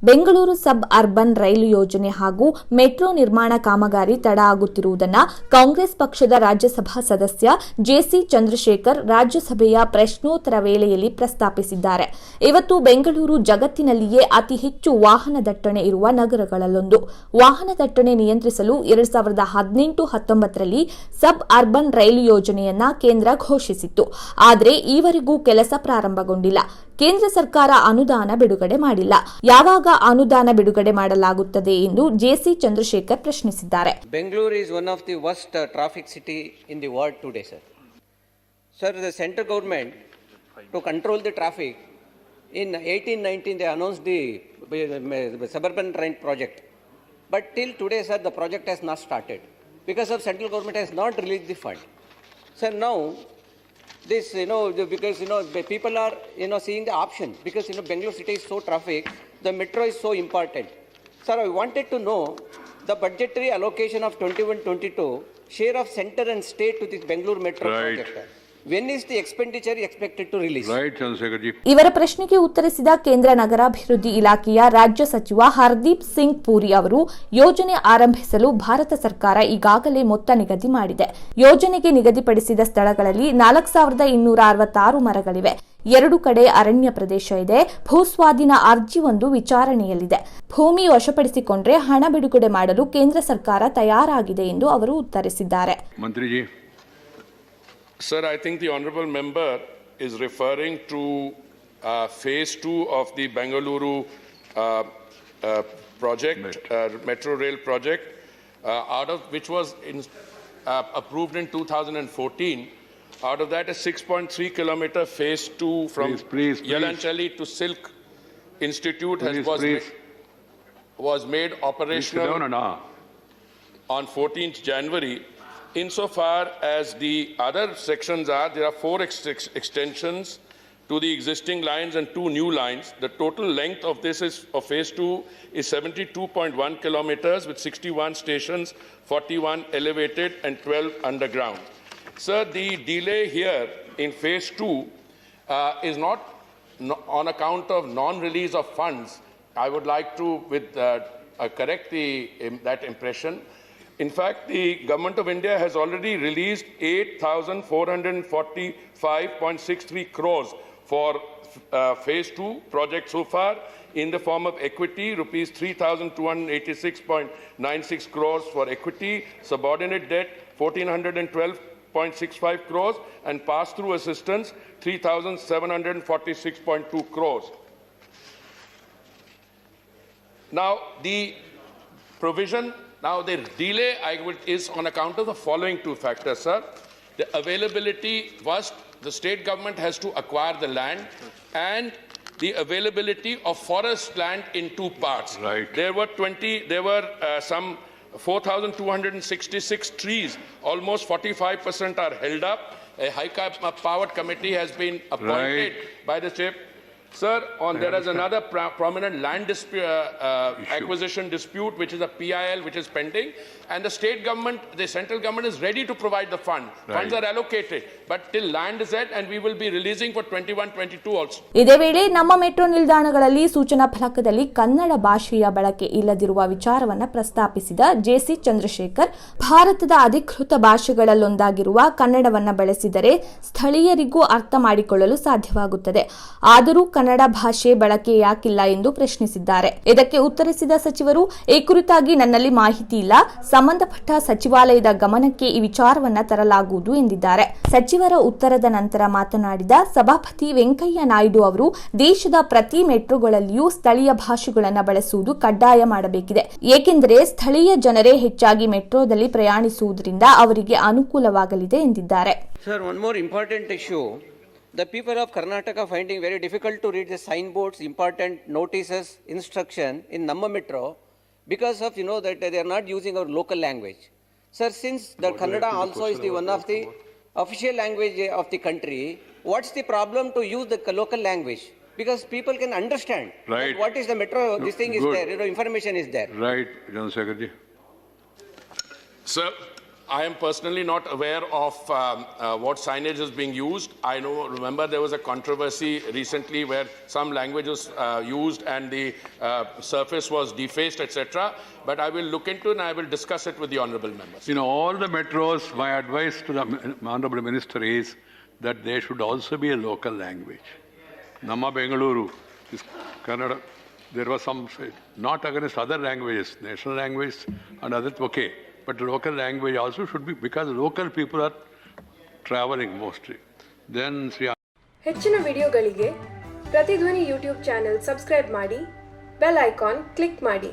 ಬೆಂಗಳೂರು ಸಬ್ urban ರೈಲು ಯೋಜನೆ ಹಾಗೂ metro ನಿರ್ಮಾಣ ಕಾಮಗಾರಿ ತಡ ಆಗುತ್ತಿರುವುದನ್ನು ಕಾಂಗ್ರೆಸ್ ಪಕ್ಷದ ರಾಜ್ಯಸಭಾ ಸದಸ್ಯ ಜೆಸಿ ಚಂದ್ರಶೇಖರ್ ರಾಜ್ಯಸಭೆಯ ಪ್ರಶ್ನೋತ್ತರ ವೇಳೆಯಲ್ಲಿ ಪ್ರಸ್ತಾಪಿಸಿದ್ದಾರೆ. ಇವತ್ತು ಬೆಂಗಳೂರು ಜಗತ್ತಿನಲ್ಲಿಯೇ ಅತಿ ಹೆಚ್ಚು ವಾಹನ ದಟ್ಟಣೆ ಇರುವ ನಗರಗಳಲ್ಲೊಂದು. ವಾಹನ ದಟ್ಟಣೆ ನಿಯಂತ್ರಿಸಲು 2018-19ರಲ್ಲಿ ಸಬ್ ಅರ್ಬನ್ ರೈಲು ಯೋಜನೆಯನ್ನ ಕೇಂದ್ರ ಘೋಷಿಸಿತ್ತು. ಆದರೆ ಈವರೆಗೂ ಕೆಲಸ ಪ್ರಾರಂಭಗೊಂಡಿಲ್ಲ. ಕೇಂದ್ರ ಸರ್ಕಾರ ಅನುದಾನ ಬಿಡುಗಡೆ ಮಾಡಿಲ್ಲ. ಯಾವಾಗ ಅನುದಾನ ಬಿಡುಗಡೆ ಮಾಡಲಾಗುತ್ತದೆ ಎಂದು ಜೆಸಿ ಚಂದ್ರಶೇಖರ್ ಪ್ರಶ್ನಿಸಿದ್ದಾರೆ. Bangalore is one of the worst traffic city in the world today, sir. Sir, the central government to control the traffic in 1819 they announced the suburban train project. But till today, sir, the project has not started because of central government has not released the fund. Sir, now this, because, people are, seeing the option because, Bangalore city is so traffic, the metro is so important. Sir, I wanted to know the budgetary allocation of 21-22, share of center and state to this Bangalore metro project. When is the expenditure expected to release? Right, Chandrasekhar ji. ಇವರ ಪ್ರಶ್ನೆಗೆ ಉತ್ತರಿಸಿದ ಕೇಂದ್ರ ನಗರಾಭಿವೃದ್ಧಿ ಇಲಾಖೆಯ ರಾಜ್ಯ ಸಚಿವ ಹರ್ದೀಪ್ ಸಿಂಗ್ ಪುರಿ ಅವರು ಯೋಜನೆ ಆರಂಭಿಸಲು ಭಾರತ ಸರ್ಕಾರ ಈಗಾಗಲೇ ಮೊತ್ತ ನಿಗದಿ ಮಾಡಿದೆ. ಯೋಜನೆಗೆ ನಿಗದಿಪಡಿಸಿದ ಸ್ಥಳಗಳಲ್ಲಿ 4266 ಮರಗಳಿವೆ. 2 ಕಡೆ ಅರಣ್ಯ ಪ್ರದೇಶ ಇದೆ. ಭೂಸ್ವಾಧೀನ ಅರ್ಜಿಯೊಂದು ವಿಚಾರಣೆಯಲ್ಲಿದೆ. ಭೂಮಿ ವಶಪಡಿಸಿಕೊಂಡ್ರೆ ಹಣ ಬಿಡುಗಡೆ ಮಾಡಲು ಕೇಂದ್ರ ಸರ್ಕಾರ ತಯಾರಾಗಿದೆ ಎಂದು ಅವರು ಉತ್ತರಿಸಿದ್ದಾರೆ. ಮಂತ್ರಿಜಿ. Sir, I think the honourable member is referring to phase 2 of the Bengaluru project, metro rail project, out of which was approved in 2014. Out of that, a 6.3 kilometer phase 2 from Yalanchali to Silk Institute was made operational on 14th January. Insofar as the other sections are, there are 4 extensions to the existing lines and 2 new lines. The total length of this of phase 2 is 72.1 kilometers with 61 stations, 41 elevated and 12 underground. Sir, the delay here in phase 2 is not on account of non-release of funds. I would like to correct that impression. In fact, the Government of India has already released 8,445.63 crores for phase 2 project so far in the form of equity, rupees 3,286.96 crores for equity, subordinate debt 1,412.65 crores and pass-through assistance 3,746.2 crores. Now, the provision... Now, the delay is on account of the following 2 factors, sir. The availability, first, the state government has to acquire the land and the availability of forest land in 2 parts. Right. There were some 4,266 trees, almost 45% are held up. A high-powered committee has been appointed by the state. Sir, there is another prominent land acquisition dispute, which is a PIL, which is pending, and the state government, the central government is ready to provide the fund. Right. Funds are allocated, but till land is set, and we will be releasing for 21-22 also. ಇದೇ ವೇಳೆ ನಮ್ಮ metro ನಿಲ್ದಾಣಗಳಲ್ಲಿ ಸೂಚನಾ ಫಲಕದಲ್ಲಿ ಕನ್ನಡ ಭಾಷೆಯ ಬಳಕೆ ಇಲ್ಲದಿರುವ ವಿಚಾರವನ್ನು ಪ್ರಸ್ತಾಪಿಸಿದ ಜೆಸಿ ಚಂದ್ರಶೇಖರ್, ಭಾರತದ ಅಧಿಕೃತ ಭಾಷೆಗಳಲ್ಲೊಂದಾಗಿರುವ ಕನ್ನಡವನ್ನು ಬಳಸಿದರೆ ಸ್ಥಳೀಯರಿಗೂ ಅರ್ಥ ಮಾಡಿಕೊಳ್ಳಲು ಸಾಧ್ಯವಾಗುತ್ತದೆ. ಆದರೂ ಕನ್ನಡ ಭಾಷೆ ಬಳಕೆ ಯಾಕಿಲ್ಲ ಎಂದು ಪ್ರಶ್ನಿಸಿದ್ದಾರೆ. ಇದಕ್ಕೆ ಉತ್ತರಿಸಿದ ಸಚಿವರು, ಈ ಕುರಿತಾಗಿ ನನ್ನಲ್ಲಿ ಮಾಹಿತಿ ಇಲ್ಲ, ಸಂಬಂಧಪಟ್ಟ ಸಚಿವಾಲಯದ ಗಮನಕ್ಕೆ ಈ ವಿಚಾರವನ್ನ ತರಲಾಗುವುದು ಎಂದಿದ್ದಾರೆ. ಸಚಿವರ ಉತ್ತರದ ನಂತರ ಮಾತನಾಡಿದ ಸಭಾಪತಿ ವೆಂಕಯ್ಯ ನಾಯ್ಡು ಅವರು, ದೇಶದ ಪ್ರತಿ ಮೆಟ್ರೋಗಳಲ್ಲಿಯೂ ಸ್ಥಳೀಯ ಭಾಷೆಗಳನ್ನು ಬಳಸುವುದು ಕಡ್ಡಾಯ ಮಾಡಬೇಕಿದೆ. ಏಕೆಂದರೆ ಸ್ಥಳೀಯ ಜನರೇ ಹೆಚ್ಚಾಗಿ ಮೆಟ್ರೋದಲ್ಲಿ ಪ್ರಯಾಣಿಸುವುದರಿಂದ ಅವರಿಗೆ ಅನುಕೂಲವಾಗಲಿದೆ ಎಂದಿದ್ದಾರೆ. Sir, one more important issue. The people of Karnataka finding very difficult to read the signboards, important notices, instruction in Namma Metro because of, that they are not using our local language. Sir, since the Kannada also is the one of the official language of the country, what's the problem to use the local language? Because people can understand what is the metro, this thing is there, information is there. Right, Chandrasekhar ji. Sir, I am personally not aware of what signage is being used. I remember there was a controversy recently where some language was used and the surface was defaced, etc. But I will look into it and I will discuss it with the honourable members. In all the metros, my advice to the honourable minister is that there should also be a local language. Namma Bengaluru is Kannada. There was some, not against other languages, national language and others, okay. But local language also should be, because local people are traveling mostly. Then, ಹೆಚ್ಚಿನ ವಿಡಿಯೋಗಳಿಗೆ ಪ್ರತಿಧ್ವನಿ YouTube channel subscribe ಮಾಡಿ, bell icon click ಮಾಡಿ.